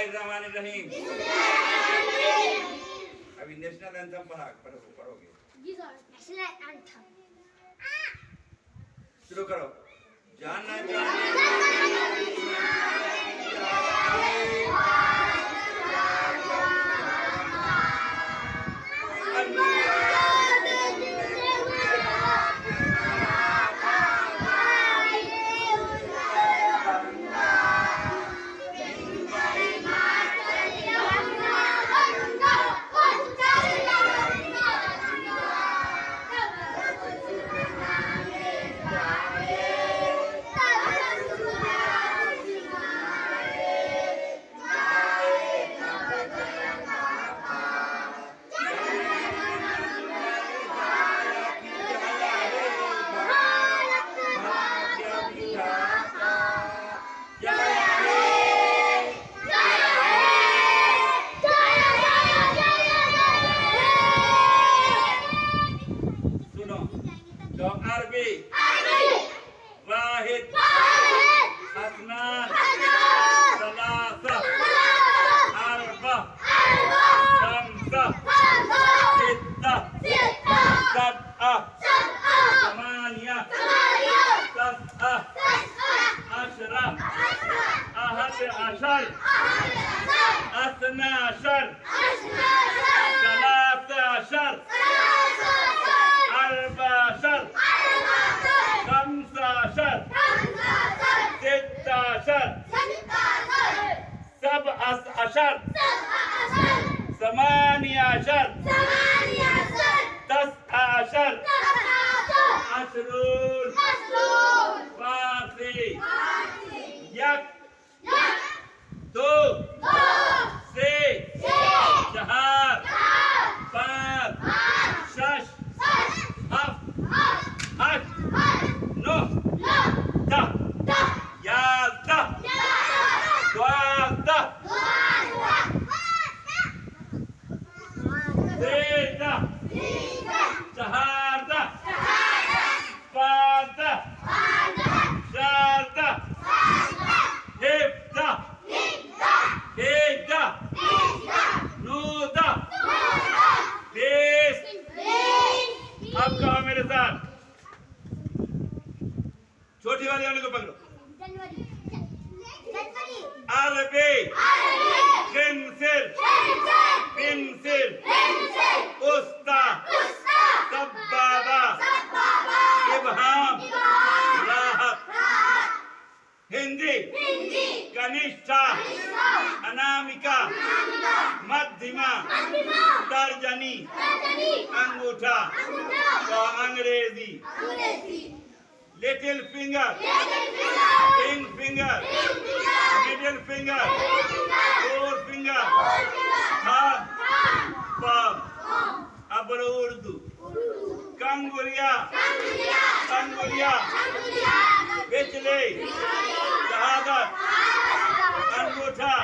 बिस्मिल्लाहिर्रहमानिर्रहीम। अभी national anthem पढ़ोगे। जी सर। नेशनल एंथम शुरू करो। जाना जाने छोटी वाली को पकड़ो। अरबी पेंसिल पेंसिल उस्ता सब्बाबा इब्हाम राहत। हिंदी कनिष्ठा अनामिका मध्यमा तर्जनी अंगूठा और अंग्रेजी। Little finger ring finger middle finger four finger thumb पम। अब बोलो उर्दू। कंगुरिया कंगुरिया बिजली शहादत अंगूठा